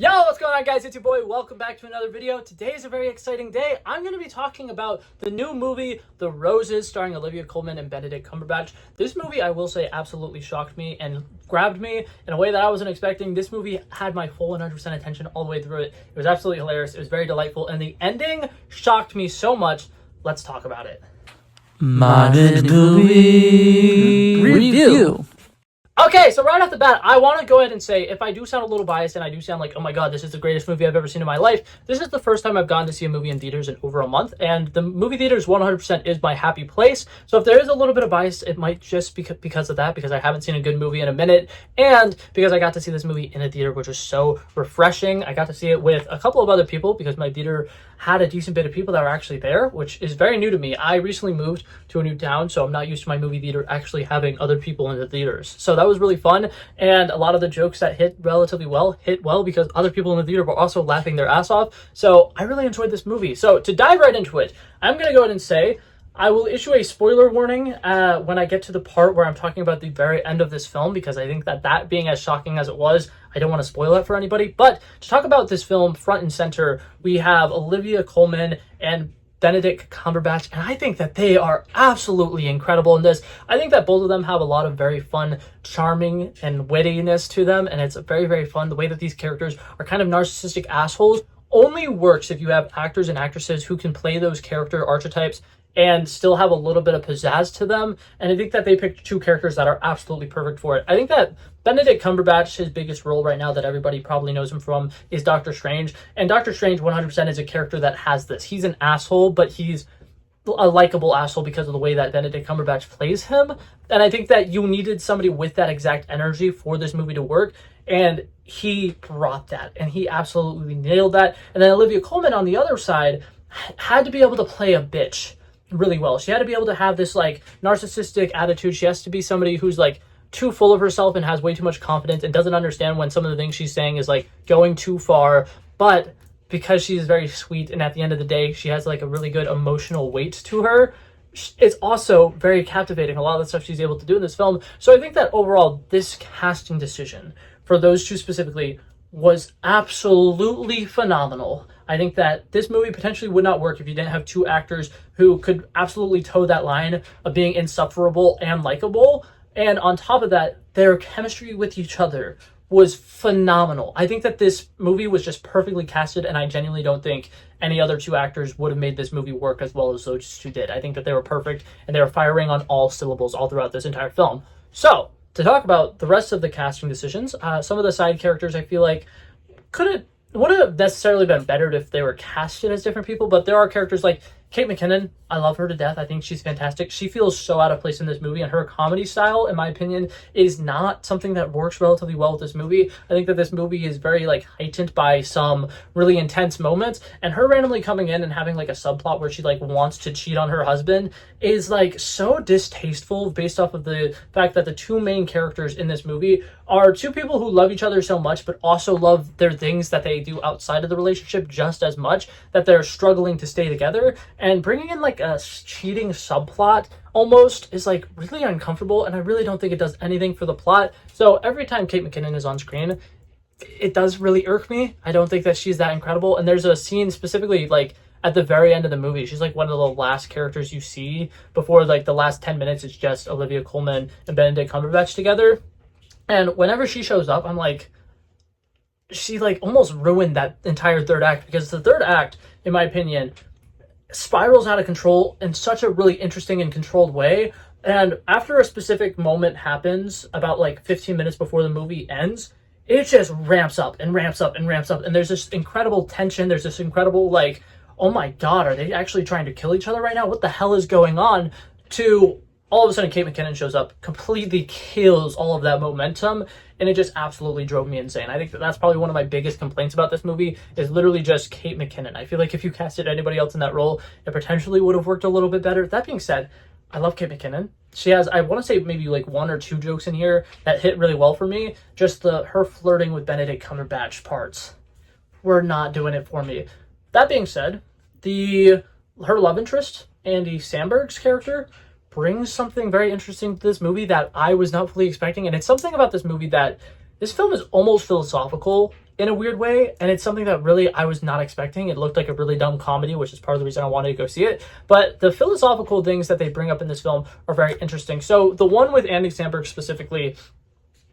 Yo, what's going on, guys? It's your boy. Welcome back to another video. Today is a very exciting day. I'm going to be talking about the new movie, The Roses, starring Olivia Coleman and Benedict Cumberbatch. This movie, I will say, absolutely shocked me and grabbed me in a way that I wasn't expecting. This movie had my full 100% attention all the way through it. It was absolutely hilarious. It was very delightful, and the ending shocked me so much. Let's talk about it. Modern Movie Review. Okay, so right off the bat, I want to go ahead and say, if I do sound a little biased and I do sound like, oh my god, this is the greatest movie I've ever seen in my life, this is the first time I've gone to see a movie in theaters in over a month, and the movie theaters 100% is my happy place. So if there is a little bit of bias, it might just be because of that, because I haven't seen a good movie in a minute, and because I got to see this movie in a theater, which was so refreshing. I got to see it with a couple of other people, because my theater had a decent bit of people that were actually there, which is very new to me. I recently moved to a new town, so I'm not used to my movie theater actually having other people in the theaters. So that was really fun, and a lot of the jokes that hit relatively well hit well because other people in the theater were also laughing their ass off. So I really enjoyed this movie. So to dive right into it, I'm going to go ahead and say I will issue a spoiler warning when I get to the part where I'm talking about the very end of this film, because I think that being as shocking as it was, I don't want to spoil it for anybody. But to talk about this film front and center, we have Olivia Coleman and Benedict Cumberbatch, and I think that they are absolutely incredible in this. I think that both of them have a lot of very fun, charming, and wittiness to them, and it's very, very fun. The way that these characters are kind of narcissistic assholes only works if you have actors and actresses who can play those character archetypes and still have a little bit of pizzazz to them. And I think that they picked two characters that are absolutely perfect for it. I think that Benedict Cumberbatch, his biggest role right now that everybody probably knows him from, is Doctor Strange. And Doctor Strange 100% is a character that has this. He's an asshole, but he's a likable asshole because of the way that Benedict Cumberbatch plays him. And I think that you needed somebody with that exact energy for this movie to work. And he brought that, and he absolutely nailed that. And then Olivia Coleman on the other side had to be able to play a bitch really well. She had to be able to have this like narcissistic attitude. She has to be somebody who's like too full of herself and has way too much confidence and doesn't understand when some of the things she's saying is like going too far. But because she's very sweet and at the end of the day she has like a really good emotional weight to her, it's also very captivating, a lot of the stuff she's able to do in this film. So I think that overall this casting decision for those two specifically was absolutely phenomenal. I think that this movie potentially would not work if you didn't have two actors who could absolutely toe that line of being insufferable and likable. And on top of that, their chemistry with each other was phenomenal. I think that this movie was just perfectly casted, and I genuinely don't think any other two actors would have made this movie work as well as those two did. I think that they were perfect, and they were firing on all syllables all throughout this entire film. So, to talk about the rest of the casting decisions, some of the side characters I feel like wouldn't have necessarily been better if they were casted as different people, but there are characters like Kate McKinnon. I love her to death. I think she's fantastic. She feels so out of place in this movie, and her comedy style, in my opinion, is not something that works relatively well with this movie. I think that this movie is very like heightened by some really intense moments, and her randomly coming in and having like a subplot where she like wants to cheat on her husband is like so distasteful based off of the fact that the two main characters in this movie are two people who love each other so much, but also love their things that they do outside of the relationship just as much, that they're struggling to stay together. And bringing in like a cheating subplot almost is like really uncomfortable, and I really don't think it does anything for the plot. So every time Kate McKinnon is on screen, it does really irk me. I don't think that she's that incredible. And there's a scene specifically like at the very end of the movie. She's like one of the last characters you see before like the last 10 minutes. It's just Olivia Coleman and Benedict Cumberbatch together. And whenever she shows up, I'm like, she like almost ruined that entire third act, because the third act, in my opinion, spirals out of control in such a really interesting and controlled way. And after a specific moment happens, about like 15 minutes before the movie ends, it just ramps up and ramps up and ramps up. And there's this incredible tension. There's this incredible like, oh my God, are they actually trying to kill each other right now? What the hell is going on? To all of a sudden Kate McKinnon shows up, completely kills all of that momentum, and it just absolutely drove me insane. I think that that's probably one of my biggest complaints about this movie, is literally just Kate McKinnon. I feel like if you casted anybody else in that role, it potentially would have worked a little bit better. That being said, I love Kate McKinnon. She has, I want to say maybe like one or two jokes in here that hit really well for me. Just her flirting with Benedict Cumberbatch parts were not doing it for me. That being said, her love interest, Andy Samberg's character, brings something very interesting to this movie that I was not fully expecting. And it's something about this movie that this film is almost philosophical in a weird way, and it's something that really I was not expecting. It looked like a really dumb comedy, which is part of the reason I wanted to go see it. But the philosophical things that they bring up in this film are very interesting. So the one with Andy Samberg specifically,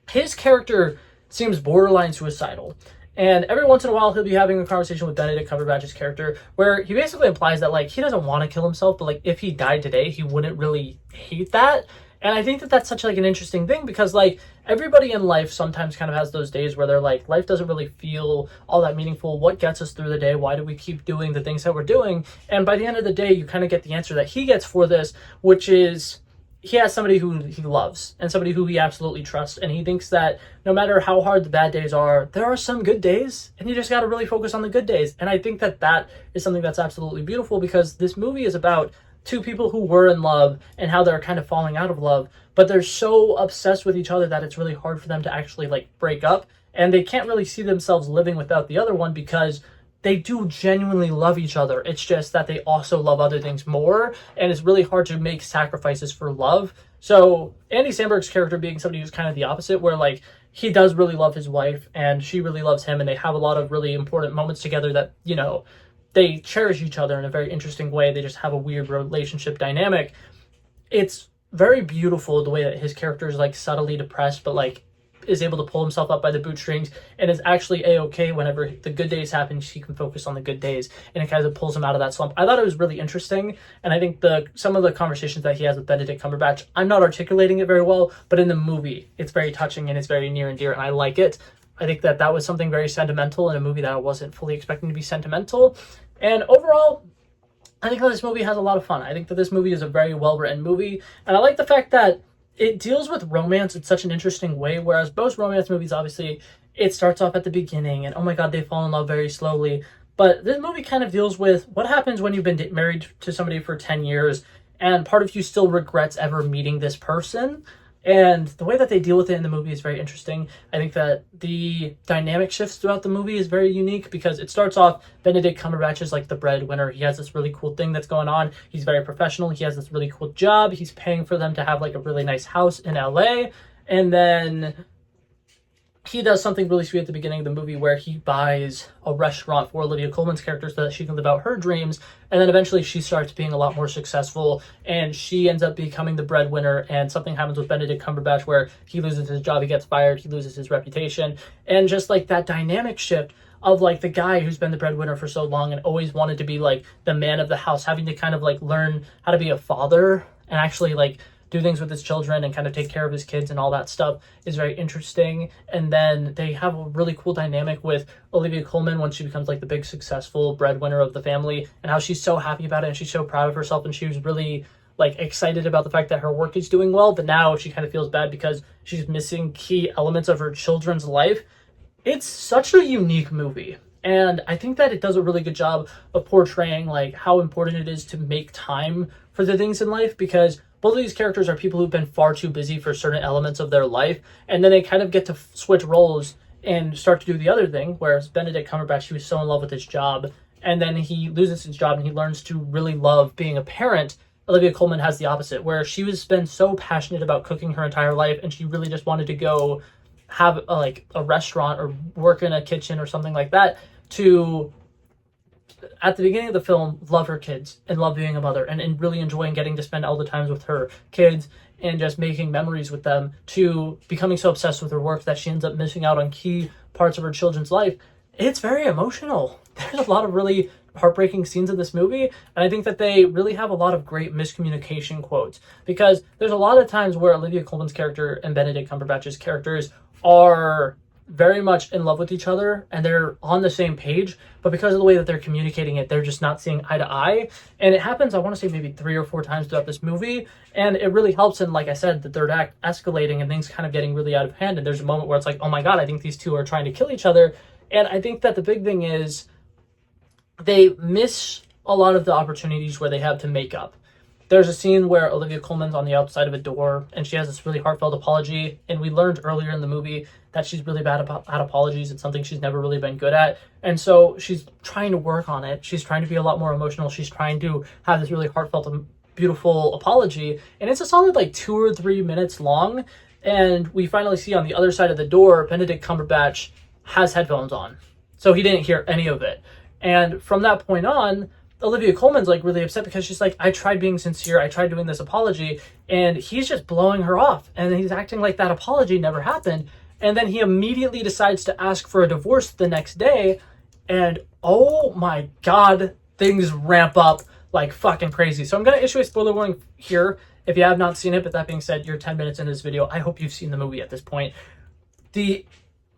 his character seems borderline suicidal. And every once in a while, he'll be having a conversation with Benedict Cumberbatch's character where he basically implies that, like, he doesn't want to kill himself, but, like, if he died today, he wouldn't really hate that. And I think that that's such, like, an interesting thing because, like, everybody in life sometimes kind of has those days where they're like, life doesn't really feel all that meaningful. What gets us through the day? Why do we keep doing the things that we're doing? And by the end of the day, you kind of get the answer that he gets for this, which is he has somebody who he loves and somebody who he absolutely trusts. And he thinks that no matter how hard the bad days are, there are some good days and you just got to really focus on the good days. And I think that that is something that's absolutely beautiful because this movie is about two people who were in love and how they're kind of falling out of love, but they're so obsessed with each other that it's really hard for them to actually like break up. And they can't really see themselves living without the other one because they do genuinely love each other. It's just that they also love other things more, and it's really hard to make sacrifices for love. So Andy Samberg's character being somebody who's kind of the opposite, where like he does really love his wife and she really loves him, and they have a lot of really important moments together that, you know, they cherish each other in a very interesting way. They just have a weird relationship dynamic. It's very beautiful the way that his character is like subtly depressed, but like is able to pull himself up by the bootstrings and is actually a-okay whenever the good days happen. He can focus on the good days, and it kind of pulls him out of that slump. I thought it was really interesting, and I think some of the conversations that he has with Benedict Cumberbatch, I'm not articulating it very well, but in the movie it's very touching and it's very near and dear, and I like it. I think that that was something very sentimental in a movie that I wasn't fully expecting to be sentimental. And overall, I think that this movie has a lot of fun. I think that this movie is a very well-written movie, and I like the fact that it deals with romance in such an interesting way, whereas most romance movies, obviously, it starts off at the beginning, and oh my god, they fall in love very slowly. But this movie kind of deals with what happens when you've been married to somebody for 10 years, and part of you still regrets ever meeting this person. And the way that they deal with it in the movie is very interesting. I think that the dynamic shifts throughout the movie is very unique because it starts off, Benedict Cumberbatch is like the breadwinner. He has this really cool thing that's going on. He's very professional. He has this really cool job. He's paying for them to have like a really nice house in LA. And then he does something really sweet at the beginning of the movie where he buys a restaurant for Olivia Coleman's character so that she can live out her dreams. And then eventually she starts being a lot more successful and she ends up becoming the breadwinner, and something happens with Benedict Cumberbatch where he loses his job, he gets fired, he loses his reputation. And just like that dynamic shift of like the guy who's been the breadwinner for so long and always wanted to be like the man of the house, having to kind of like learn how to be a father and actually like do things with his children and kind of take care of his kids and all that stuff is very interesting. And then they have a really cool dynamic with Olivia Coleman when she becomes like the big successful breadwinner of the family, and how she's so happy about it and she's so proud of herself, and she was really like excited about the fact that her work is doing well, but now she kind of feels bad because she's missing key elements of her children's life. It's such a unique movie, and I think that it does a really good job of portraying like how important it is to make time for the things in life, because both of these characters are people who've been far too busy for certain elements of their life, and then they kind of get to switch roles and start to do the other thing, whereas Benedict Cumberbatch, he was so in love with his job, and then he loses his job and he learns to really love being a parent. Olivia Coleman has the opposite, where she was been so passionate about cooking her entire life, and she really just wanted to go have a restaurant or work in a kitchen or something like that, to at the beginning of the film love her kids and love being a mother and really enjoying getting to spend all the times with her kids and just making memories with them, to becoming so obsessed with her work that she ends up missing out on key parts of her children's life. It's very emotional. There's a lot of really heartbreaking scenes in this movie, and I think that they really have a lot of great miscommunication quotes, because there's a lot of times where Olivia Coleman's character and Benedict Cumberbatch's characters are very much in love with each other and they're on the same page, but because of the way that they're communicating it, they're just not seeing eye to eye. And it happens, I want to say maybe 3 or 4 times throughout this movie, and it really helps in, like I said, the third act escalating and things kind of getting really out of hand, and there's a moment where it's like, oh my god, I think these two are trying to kill each other. And I think that the big thing is they miss a lot of the opportunities where they have to make up. There's a scene where Olivia Coleman's on the outside of a door and she has this really heartfelt apology, and we learned earlier in the movie that she's really bad at apologies. It's something she's never really been good at, and so she's trying to work on it. She's trying to be a lot more emotional. She's trying to have this really heartfelt and beautiful apology, and it's a solid like 2 or 3 minutes long, And we finally see on the other side of the door, Benedict Cumberbatch has headphones on. So he didn't hear any of it. And from that point on, Olivia Coleman's like really upset because she's like, I tried being sincere. I tried doing this apology. And he's just blowing her off. And he's acting like that apology never happened. And then he immediately decides to ask for a divorce the next day. And oh my God, things ramp up like fucking crazy. So I'm going to issue a spoiler warning here if you have not seen it. But that being said, you're 10 minutes into this video. I hope you've seen the movie at this point. The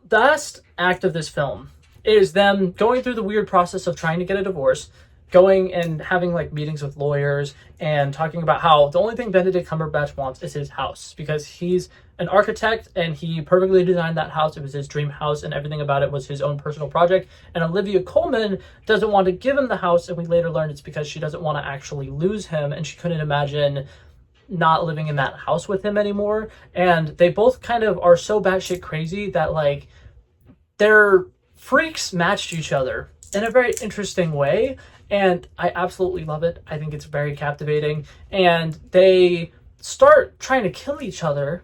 last act of this film is them going through the weird process of trying to get a divorce, going and having like meetings with lawyers and talking about how the only thing Benedict Cumberbatch wants is his house because he's an architect and he perfectly designed that house. It was his dream house and everything about it was his own personal project. And Olivia Coleman doesn't want to give him the house, and we later learned it's because she doesn't want to actually lose him and she couldn't imagine not living in that house with him anymore. And they both kind of are so batshit crazy that like their freaks matched each other in a very interesting way. And I absolutely love it. I think it's very captivating. And they start trying to kill each other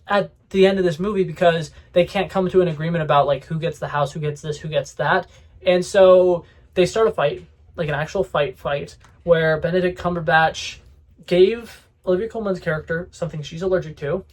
at the end of this movie because they can't come to an agreement about like who gets the house, who gets this, who gets that. And so they start a fight, like an actual fight where Benedict Cumberbatch gave Olivia Coleman's character something she's allergic to.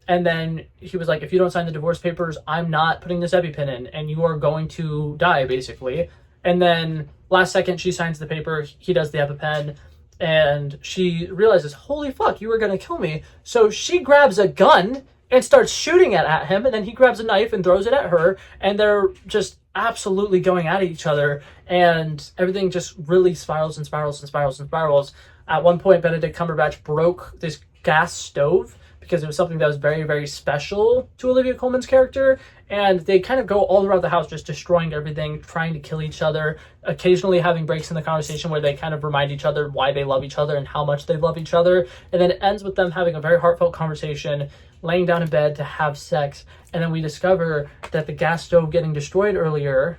And then he was like, if you don't sign the divorce papers, I'm not putting this EpiPen in and you are going to die, basically. And then last second, she signs the paper, he does the EpiPen, and she realizes, holy fuck, you were going to kill me. So she grabs a gun and starts shooting it at him, and then he grabs a knife and throws it at her, and they're just absolutely going at each other, and everything just really spirals and spirals and spirals and spirals. At one point, Benedict Cumberbatch broke this gas stove because it was something that was very, very special to Olivia Coleman's character. And they kind of go all around the house just destroying everything, trying to kill each other, occasionally having breaks in the conversation where they kind of remind each other why they love each other and how much they love each other. And then it ends with them having a very heartfelt conversation, laying down in bed to have sex. And then we discover that the gas stove getting destroyed earlier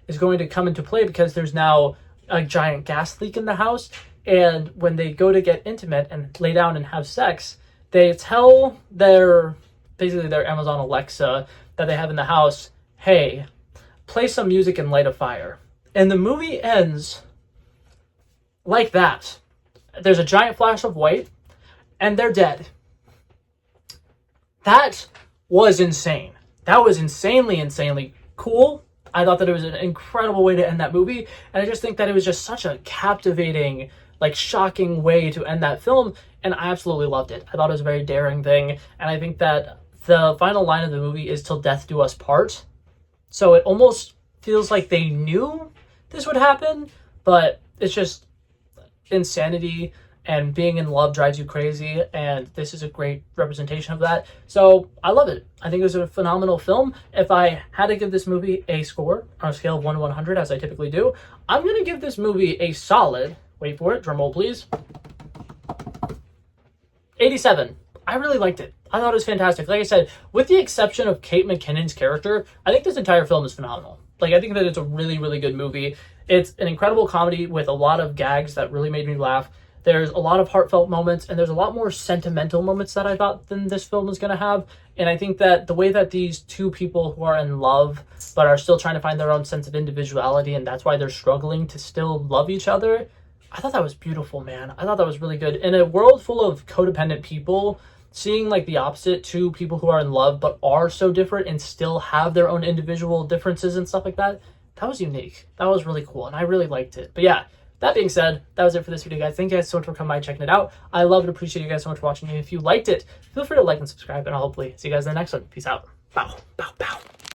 is going to come into play because there's now a giant gas leak in the house. And when they go to get intimate and lay down and have sex, they tell their Amazon Alexa that they have in the house, hey, play some music and light a fire. And the movie ends like that. There's a giant flash of white, and they're dead. That was insane. That was insanely cool. I thought that it was an incredible way to end that movie, and I just think that it was just such a captivating, like shocking way to end that film, and I absolutely loved it. I thought it was a very daring thing, and I think that the final line of the movie is "Till death do us part." So it almost feels like they knew this would happen, but it's just insanity, and being in love drives you crazy, and this is a great representation of that. So I love it. I think it was a phenomenal film. If I had to give this movie a score on a scale of 1 to 100, as I typically do, I'm going to give this movie a solid, wait for it, drumroll please, 87. I really liked it. I thought it was fantastic. Like I said, with the exception of Kate McKinnon's character, I think this entire film is phenomenal. Like, I think that it's a really, really good movie. It's an incredible comedy with a lot of gags that really made me laugh. There's a lot of heartfelt moments, and there's a lot more sentimental moments that I thought than this film was going to have. And I think that the way that these two people who are in love but are still trying to find their own sense of individuality, and that's why they're struggling to still love each other, I thought that was beautiful, man. I thought that was really good. In a world full of codependent people, seeing like the opposite, two people who are in love but are so different and still have their own individual differences and stuff like that, that was unique. That was really cool, and I really liked it. But yeah, that being said, that was it for this video, guys. Thank you guys so much for coming by and checking it out. I love and appreciate you guys so much for watching. And if you liked it, feel free to like and subscribe, and I'll hopefully see you guys in the next one. Peace out. Bow, bow, bow.